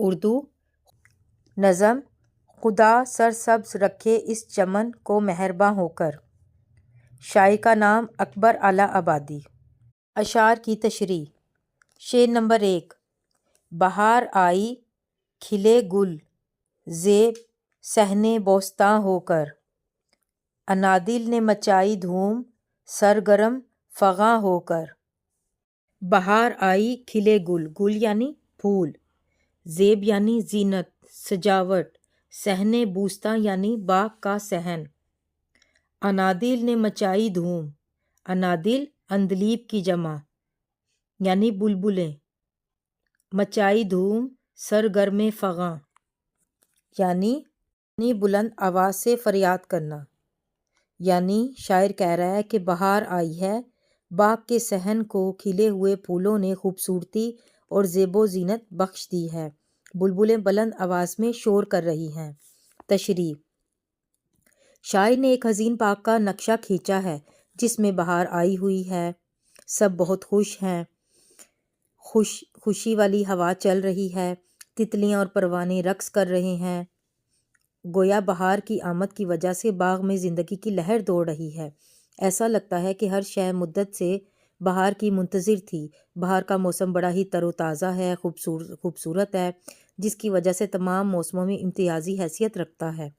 اردو نظم خدا سرسبز رکھے اس چمن کو مہرباں ہو کر۔ شاعر کا نام اکبر اعلیٰ آبادی۔ اشعار کی تشریح۔ شعر نمبر 1۔ بہار آئی کھلے گل زیب صحن بوستاں ہو کر، انادل نے مچائی دھوم سرگرم فغاں ہو کر۔ بہار آئی کھلے گل، گل یعنی پھول، زیب یعنی زینت سجاوٹ، صحن بوستاں یعنی باغ کا صحن۔ انادل نے مچائی دھوم، انادل اندلیب کی جمع یعنی بلبلیں، مچائی دھوم سرگرم فغاں یعنی بلند آواز سے فریاد کرنا۔ یعنی شاعر کہہ رہا ہے کہ بہار آئی ہے، باغ کے صحن کو کھلے ہوئے پھولوں نے خوبصورتی اور زیب و زینت بخش دی ہے، بلبلیں بلند آواز میں شور کر رہی ہیں۔ تشریح۔ شاعر نے ایک حزین باغ کا نقشہ کھینچا ہے جس میں بہار آئی ہوئی ہے، سب بہت خوش ہیں، خوشی والی ہوا چل رہی ہے، تتلیاں اور پروانے رقص کر رہے ہیں، گویا بہار کی آمد کی وجہ سے باغ میں زندگی کی لہر دوڑ رہی ہے۔ ایسا لگتا ہے کہ ہر شے مدت سے بہار کی منتظر تھی۔ بہار کا موسم بڑا ہی تر و تازہ ہے، خوبصورت ہے، جس کی وجہ سے تمام موسموں میں امتیازی حیثیت رکھتا ہے۔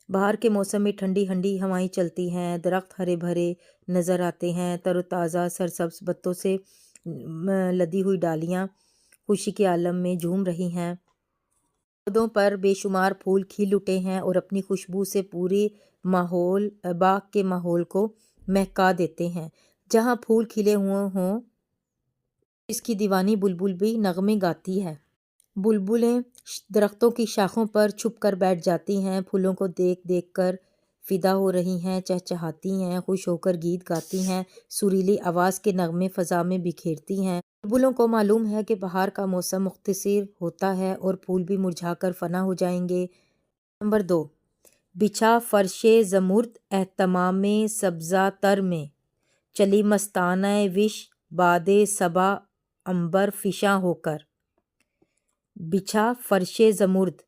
بہار کے موسم میں ٹھنڈی ٹھنڈی ہوائیں چلتی ہیں، درخت ہرے بھرے نظر آتے ہیں، تر و تازہ سرسبز پتوں سے لدی ہوئی ڈالیاں خوشی کے عالم میں جھوم رہی ہیں، پودوں پر بے شمار پھول کھل اٹھے ہیں اور اپنی خوشبو سے پورے باغ کے ماحول کو مہکا دیتے ہیں۔ جہاں پھول کھلے ہوئے ہوں اس کی دیوانی بلبل بھی نغمے گاتی ہے۔ بلبلیں درختوں کی شاخوں پر چھپ کر بیٹھ جاتی ہیں، پھولوں کو دیکھ دیکھ کر فدا ہو رہی ہیں، چہچہاتی ہیں، خوش ہو کر گیت گاتی ہیں، سریلی آواز کے نغمے فضا میں بکھیرتی ہیں۔ بلبلوں کو معلوم ہے کہ بہار کا موسم مختصر ہوتا ہے اور پھول بھی مرجھا کر فنا ہو جائیں گے۔ نمبر 2۔ بچھا فرش زمرد اہتمام سبزہ تر میں، چلی مستانہ وش باد صبا عنبر فشاں ہو کر۔ بچھا فرش زمرد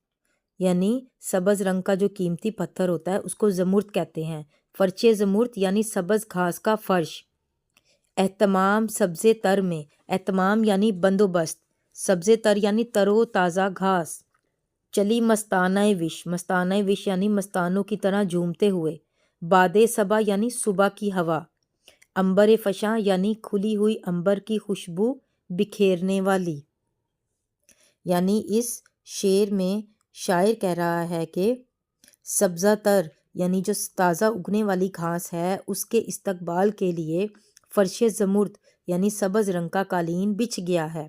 یعنی سبز رنگ کا جو قیمتی پتھر ہوتا ہے اس کو زمرد کہتے ہیں۔ فرش زمرد یعنی سبز گھاس کا فرش۔ اہتمام سبزے تر میں، اہتمام یعنی بندوبست، سبزے تر یعنی تر و تازہ گھاس۔ چلی مستانہ وش، مستانہ وش یعنی مستانوں کی طرح جھومتے ہوئے، باد صبا یعنی صبح کی ہوا، عنبر فشاں یعنی کھلی ہوئی عنبر کی خوشبو بکھیرنے والی۔ یعنی اس شعر میں شاعر کہہ رہا ہے کہ سبزہ تر یعنی جو تازہ اگنے والی گھاس ہے اس کے استقبال کے لیے فرش زمرد یعنی سبز رنگ کا قالین بچھ گیا ہے۔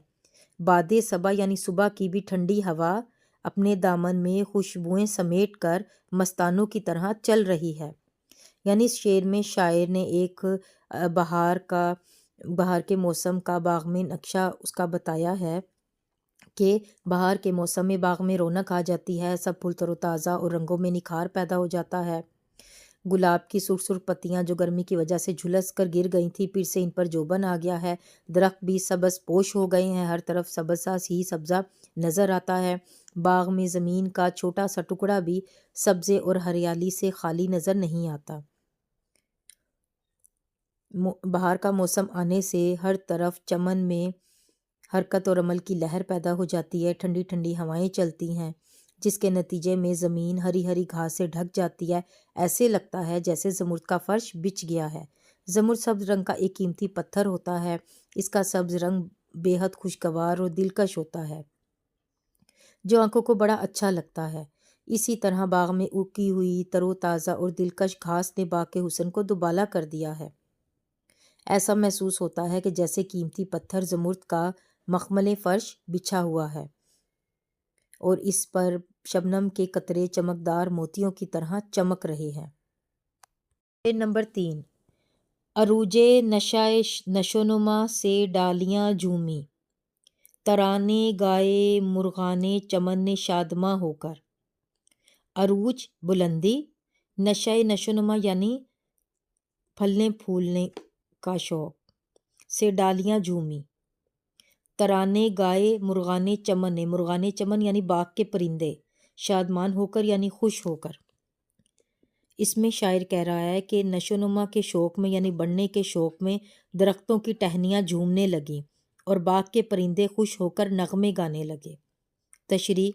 باد صبا یعنی صبح کی بھی ٹھنڈی ہوا اپنے دامن میں خوشبوئیں سمیٹ کر مستانوں کی طرح چل رہی ہے۔ یعنی اس شعر میں شاعر نے ایک بہار کے موسم کا باغ میں نقشہ اس کا بتایا ہے کہ بہار کے موسم میں باغ میں رونق آ جاتی ہے، سب پھول تر و تازہ اور رنگوں میں نکھار پیدا ہو جاتا ہے۔ گلاب کی سرخ سرخ پتیاں جو گرمی کی وجہ سے جھلس کر گر گئی تھیں پھر سے ان پر جوبن آ گیا ہے، درخت بھی سبز پوش ہو گئے ہیں، ہر طرف سبز سا ہی سبزہ نظر آتا ہے، باغ میں زمین کا چھوٹا سا ٹکڑا بھی سبزے اور ہریالی سے خالی نظر نہیں آتا۔ بہار کا موسم آنے سے ہر طرف چمن میں حرکت اور عمل کی لہر پیدا ہو جاتی ہے، ٹھنڈی ٹھنڈی ہوائیں چلتی ہیں جس کے نتیجے میں زمین ہری ہری گھاس سے ڈھک جاتی ہے، ایسے لگتا ہے جیسے زمرد کا فرش بچھ گیا ہے۔ زمرد سبز رنگ کا ایک قیمتی پتھر ہوتا ہے، اس کا سبز رنگ بے حد خوشگوار اور دلکش ہوتا ہے جو آنکھوں کو بڑا اچھا لگتا ہے۔ اسی طرح باغ میں اگی ہوئی تر و تازہ اور دلکش گھاس نے باغ کے حسن کو دوبالا کر دیا ہے۔ ایسا محسوس ہوتا ہے کہ جیسے قیمتی پتھر زمرد کا مخمل فرش بچھا ہوا ہے اور اس پر شبنم کے قطرے چمکدار موتیوں کی طرح چمک رہے ہیں۔ نمبر 3۔ عروج نشوونما سے ڈالیاں جھومی، ترانے گائے مرغانے چمن نے شادماں ہو کر۔ عروج بلندی، نشوونما یعنی پھلنے پھولنے کا شوق، سے ڈالیاں جھومی، ترانے گائے مرغانے چمن نے، مرغانے چمن یعنی باغ کے پرندے، شادمان ہو کر یعنی خوش ہو کر۔ اس میں شاعر کہہ رہا ہے کہ نشو نما کے شوق میں یعنی بڑھنے کے شوق میں درختوں کی ٹہنیاں جھومنے لگیں اور باغ کے پرندے خوش ہو کر نغمے گانے لگے۔ تشریح: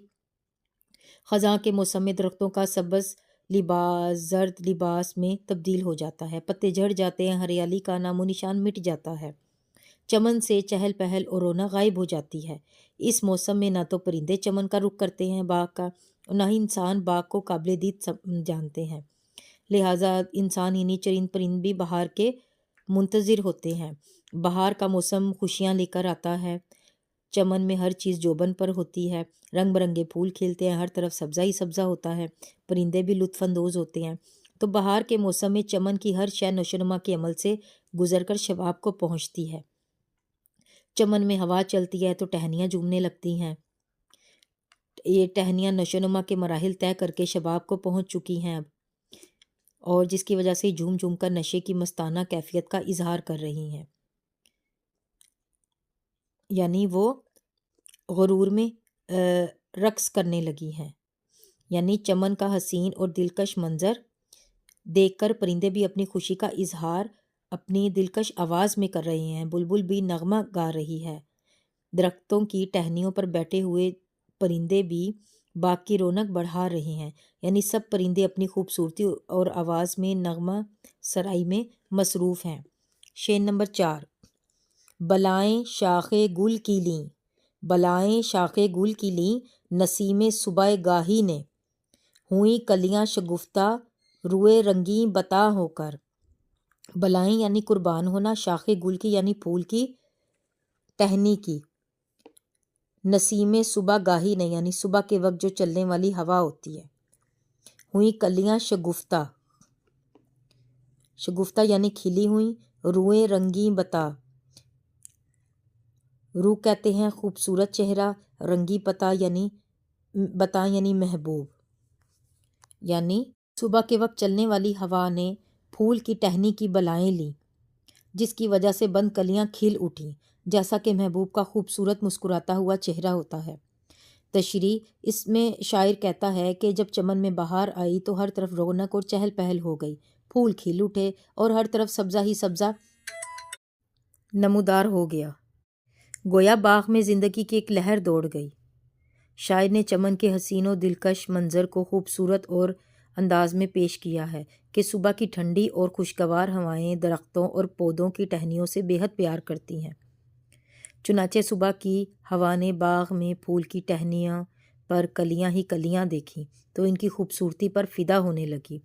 خزاں کے موسم میں درختوں کا سبز لباس زرد لباس میں تبدیل ہو جاتا ہے، پتے جھڑ جاتے ہیں، ہریالی کا نام و نشان مٹ جاتا ہے، چمن سے چہل پہل اور رونق غائب ہو جاتی ہے۔ اس موسم میں نہ تو پرندے چمن کا رخ کرتے ہیں باغ کا، اور نہ ہی انسان باغ کو قابل دید جانتے ہیں، لہٰذا انسان یعنی چرند پرند بھی بہار کے منتظر ہوتے ہیں۔ بہار کا موسم خوشیاں لے کر آتا ہے، چمن میں ہر چیز جوبن پر ہوتی ہے، رنگ برنگے پھول کھلتے ہیں، ہر طرف سبزہ ہی سبزہ ہوتا ہے، پرندے بھی لطف اندوز ہوتے ہیں۔ تو بہار کے موسم میں چمن کی ہر شے نشوونما کے عمل سے گزر کر شباب کو پہنچتی ہے۔ چمن میں ہوا چلتی ہے تو ٹہنیاں جھومنے لگتی ہیں، یہ ٹہنیاں نشوونما کے مراحل طے کر کے شباب کو پہنچ چکی ہیں اب، اور جس کی وجہ سے جھوم جھوم کر نشے کی مستانہ کیفیت کا اظہار کر رہی ہیں، یعنی وہ غرور میں رقص کرنے لگی ہیں۔ یعنی چمن کا حسین اور دلکش منظر دیکھ کر پرندے بھی اپنی خوشی کا اظہار اپنی دلکش آواز میں کر رہے ہیں، بلبل بھی نغمہ گا رہی ہے، درختوں کی ٹہنیوں پر بیٹھے ہوئے پرندے بھی باغ کی رونق بڑھا رہے ہیں، یعنی سب پرندے اپنی خوبصورتی اور آواز میں نغمہ سرائی میں مصروف ہیں۔ شعر نمبر 4: بلائیں شاخ گل کی لیں، بلائیں شاخ گل کی لیں، نسیم صبح گاہی نے، ہوئیں کلیاں شگفتہ روئے رنگیں بتا ہو کر۔ بلائیں یعنی قربان ہونا، شاخ گل کی یعنی پھول کی ٹہنی کی، نسیم صبح گاہی نے یعنی صبح کے وقت جو چلنے والی ہوا ہوتی ہے، ہوئیں کلیاں شگفتہ، شگفتہ یعنی کھلی ہوئیں، روئیں رنگیں بتا، رو کہتے ہیں خوبصورت چہرہ، رنگی پتا یعنی بتا یعنی محبوب، یعنی صبح کے وقت چلنے والی ہوا نے پھول کی ٹہنی کی بلائیں لیں، جس کی وجہ سے بند کلیاں کھل اٹھیں، جیسا کہ محبوب کا خوبصورت مسکراتا ہوا چہرہ ہوتا ہے۔ تشریح: اس میں شاعر کہتا ہے کہ جب چمن میں بہار آئی تو ہر طرف رونق اور چہل پہل ہو گئی، پھول کھل اٹھے اور ہر طرف سبزہ ہی سبزہ نمودار ہو گیا، گویا باغ میں زندگی کی ایک لہر دوڑ گئی۔ شاعر نے چمن کے حسین و دلکش منظر کو خوبصورت اور انداز میں پیش کیا ہے کہ صبح کی ٹھنڈی اور خوشگوار ہوائیں درختوں اور پودوں کی ٹہنیوں سے بے حد پیار کرتی ہیں۔ چنانچہ صبح کی ہوا نے باغ میں پھول کی ٹہنیاں پر کلیاں ہی کلیاں دیکھیں تو ان کی خوبصورتی پر فدا ہونے لگی،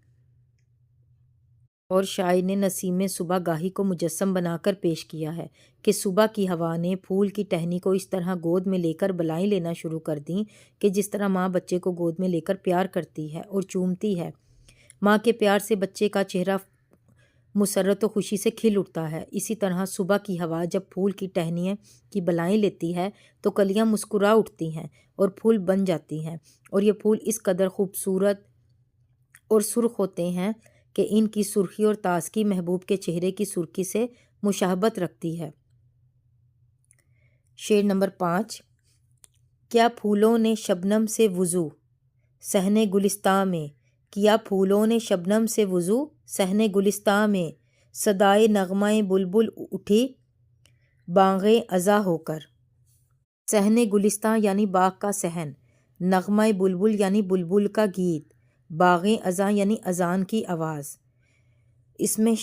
اور شاعر نے نسیم صبح گاہی کو مجسم بنا کر پیش کیا ہے کہ صبح کی ہوا نے پھول کی ٹہنی کو اس طرح گود میں لے کر بلائیں لینا شروع کر دیں کہ جس طرح ماں بچے کو گود میں لے کر پیار کرتی ہے اور چومتی ہے، ماں کے پیار سے بچے کا چہرہ مسرت و خوشی سے کھل اٹھتا ہے، اسی طرح صبح کی ہوا جب پھول کی ٹہنیاں کی بلائیں لیتی ہے تو کلیاں مسکرا اٹھتی ہیں اور پھول بن جاتی ہیں، اور یہ پھول اس قدر خوبصورت اور سرخ ہوتے ہیں کہ ان کی سرخی اور تازگی محبوب کے چہرے کی سرخی سے مشابہت رکھتی ہے۔ شعر نمبر 5: کیا پھولوں نے شبنم سے وضو صحن گلستاں میں، کیا پھولوں نے شبنم سے وضو صحن گلستاں میں، صدائے نغمہ بلبل اٹھی بانغِ ازاں ہو کر۔ صحن گلستاں یعنی باغ کا صحن، نغمہ بلبل یعنی بلبل کا گیت، باغ ازاں یعنی اذان کی آواز۔ اس میں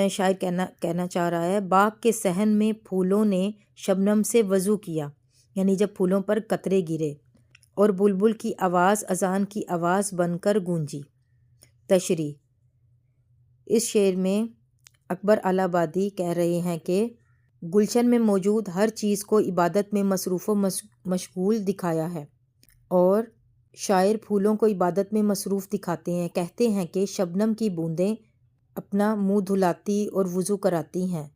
شاعر کہنا چاہ رہا ہے باغ کے صحن میں پھولوں نے شبنم سے وضو کیا، یعنی جب پھولوں پر قطرے گرے، اور بلبل کی آواز اذان کی آواز بن کر گونجی۔ تشریح: اس شعر میں اکبر الہ آبادی کہہ رہے ہیں کہ گلشن میں موجود ہر چیز کو عبادت میں مصروف و مشغول دکھایا ہے، اور شاعر پھولوں کو عبادت میں مصروف دکھاتے ہیں، کہتے ہیں کہ شبنم کی بوندیں اپنا منہ دھلاتی اور وضو کراتی ہیں،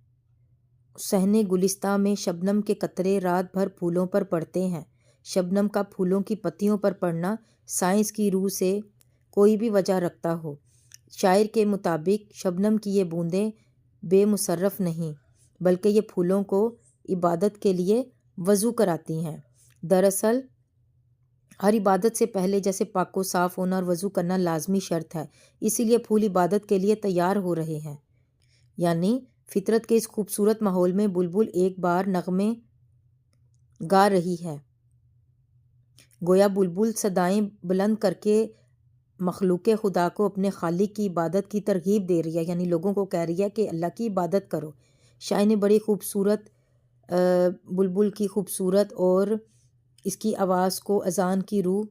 صحن گلستاں میں شبنم کے قطرے رات بھر پھولوں پر پڑتے ہیں، شبنم کا پھولوں کی پتیوں پر پڑنا سائنس کی روح سے کوئی بھی وجہ رکھتا ہو، شاعر کے مطابق شبنم کی یہ بوندیں بے مصرف نہیں بلکہ یہ پھولوں کو عبادت کے لیے وضو کراتی ہیں۔ دراصل ہر عبادت سے پہلے جیسے پاک و صاف ہونا اور وضو کرنا لازمی شرط ہے، اسی لیے پھول عبادت کے لیے تیار ہو رہے ہیں۔ یعنی فطرت کے اس خوبصورت ماحول میں بلبل ایک بار نغمے گا رہی ہے۔ گویا بلبل صدائیں بلند کر کے مخلوق خدا کو اپنے خالق کی عبادت کی ترغیب دے رہی ہے، یعنی لوگوں کو کہہ رہی ہے کہ اللہ کی عبادت کرو۔ شاعر نے بڑی خوبصورت بلبل کی خوبصورت اور اس کی آواز کو اذان کی روح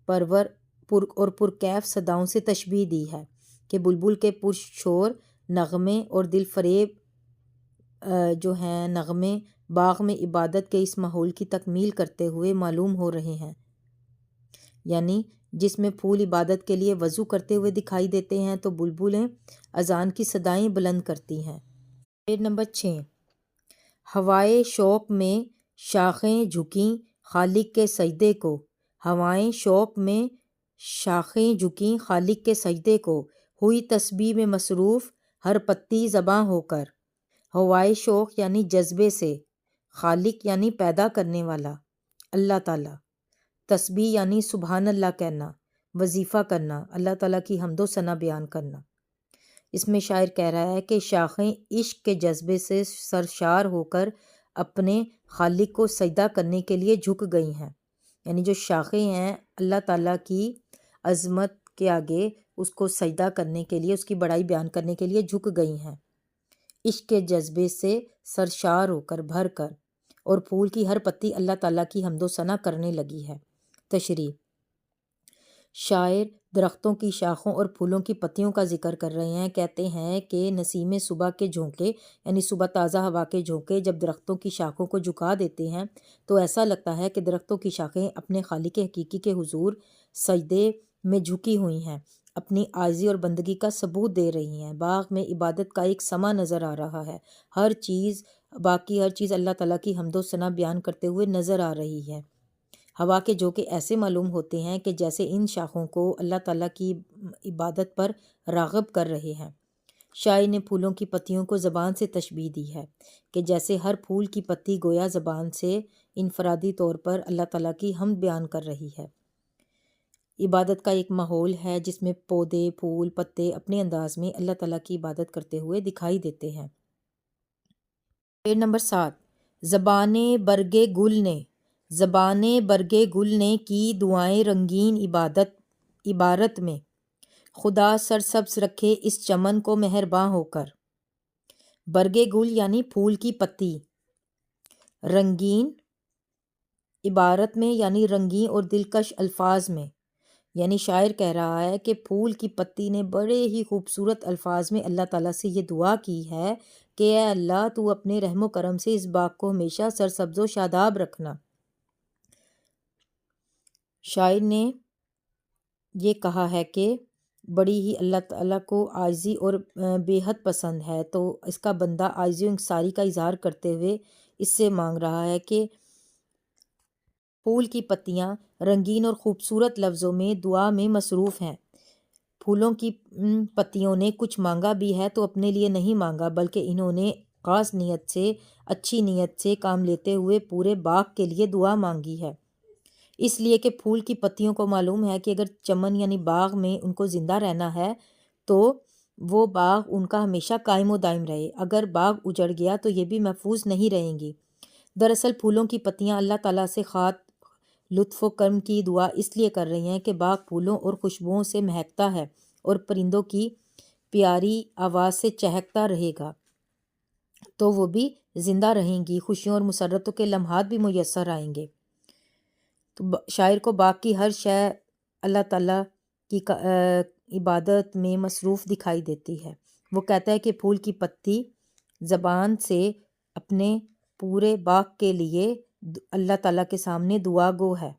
پرور اور پرکیف صداؤں سے تشبیہ دی ہے کہ بلبل کے پرشور نغمے اور دل فریب جو ہیں نغمے باغ میں عبادت کے اس ماحول کی تکمیل کرتے ہوئے معلوم ہو رہے ہیں، یعنی جس میں پھول عبادت کے لیے وضو کرتے ہوئے دکھائی دیتے ہیں تو بلبلیں اذان کی صدائیں بلند کرتی ہیں۔ شعر نمبر 6۔ ہوائے شوق میں شاخیں جھکیں خالق کے سجدے کو، ہوائیں شوق میں شاخیں جھکیں خالق کے سجدے کو، ہوئی تسبیح میں مصروف ہر پتی زباں ہو کر۔ ہوائے شوق یعنی جذبے سے، خالق یعنی پیدا کرنے والا اللہ تعالیٰ، تسبیح یعنی سبحان اللہ کہنا، وظیفہ کرنا، اللہ تعالیٰ کی حمد و ثنا بیان کرنا۔ اس میں شاعر کہہ رہا ہے کہ شاخیں عشق کے جذبے سے سرشار ہو کر اپنے خالق کو سجدہ کرنے کے لیے جھک گئی ہیں، یعنی جو شاخیں ہیں اللہ تعالیٰ کی عظمت کے آگے اس کو سجدہ کرنے کے لیے، اس کی بڑائی بیان کرنے کے لیے جھک گئی ہیں، عشق کے جذبے سے سرشار ہو کر بھر کر، اور پھول کی ہر پتی اللہ تعالیٰ کی حمد و ثنا کرنے لگی ہے۔ تشریح۔ شاعر درختوں کی شاخوں اور پھولوں کی پتیوں کا ذکر کر رہے ہیں۔ کہتے ہیں کہ نسیم صبح کے جھونکے یعنی صبح تازہ ہوا کے جھونکے جب درختوں کی شاخوں کو جھکا دیتے ہیں تو ایسا لگتا ہے کہ درختوں کی شاخیں اپنے خالق حقیقی کے حضور سجدے میں جھکی ہوئی ہیں، اپنی عاجزی اور بندگی کا ثبوت دے رہی ہیں۔ باغ میں عبادت کا ایک سما نظر آ رہا ہے، ہر چیز اللہ تعالیٰ کی حمد و ثنا بیان کرتے ہوئے نظر آ رہی ہے۔ ہوا کے جھونکے ایسے معلوم ہوتے ہیں کہ جیسے ان شاخوں کو اللہ تعالیٰ کی عبادت پر راغب کر رہے ہیں۔ شاعر نے پھولوں کی پتیوں کو زبان سے تشبیہ دی ہے کہ جیسے ہر پھول کی پتی گویا زبان سے انفرادی طور پر اللہ تعالیٰ کی حمد بیان کر رہی ہے۔ عبادت کا ایک ماحول ہے جس میں پودے، پھول، پتے اپنے انداز میں اللہ تعالیٰ کی عبادت کرتے ہوئے دکھائی دیتے ہیں۔ شعر نمبر 7۔ زبانِ برگے گل نے کی دعائیں رنگین عبارت میں، خدا سرسبز رکھے اس چمن کو مہرباں ہو کر۔ برگے گل یعنی پھول کی پتی، رنگین عبارت میں یعنی رنگین اور دلکش الفاظ میں، یعنی شاعر کہہ رہا ہے کہ پھول کی پتی نے بڑے ہی خوبصورت الفاظ میں اللہ تعالیٰ سے یہ دعا کی ہے کہ اے اللہ تو اپنے رحم و کرم سے اس باغ کو ہمیشہ سرسبز و شاداب رکھنا۔ شاعر نے یہ کہا ہے کہ بڑی ہی اللہ تعالیٰ کو عاجزی اور بے حد پسند ہے، تو اس کا بندہ عاجزی و انکساری کا اظہار کرتے ہوئے اس سے مانگ رہا ہے کہ پھول کی پتیاں رنگین اور خوبصورت لفظوں میں دعا میں مصروف ہیں۔ پھولوں کی پتیوں نے کچھ مانگا بھی ہے تو اپنے لیے نہیں مانگا، بلکہ انہوں نے خاص نیت سے، اچھی نیت سے کام لیتے ہوئے پورے باغ کے لیے دعا مانگی ہے، اس لیے کہ پھول کی پتیوں کو معلوم ہے کہ اگر چمن یعنی باغ میں ان کو زندہ رہنا ہے تو وہ باغ ان کا ہمیشہ قائم و دائم رہے، اگر باغ اجڑ گیا تو یہ بھی محفوظ نہیں رہیں گی۔ دراصل پھولوں کی پتیاں اللہ تعالیٰ سے خاص لطف و کرم کی دعا اس لیے کر رہی ہیں کہ باغ پھولوں اور خوشبوؤں سے مہکتا ہے اور پرندوں کی پیاری آواز سے چہکتا رہے گا تو وہ بھی زندہ رہیں گی، خوشیوں اور مسرتوں کے لمحات بھی میسر آئیں گے۔ تو شاعر کو باغ کی ہر شے اللہ تعالیٰ کی عبادت میں مصروف دکھائی دیتی ہے۔ وہ کہتا ہے کہ پھول کی پتی زبان سے اپنے پورے باغ کے لیے اللہ تعالیٰ کے سامنے دعا گو ہے۔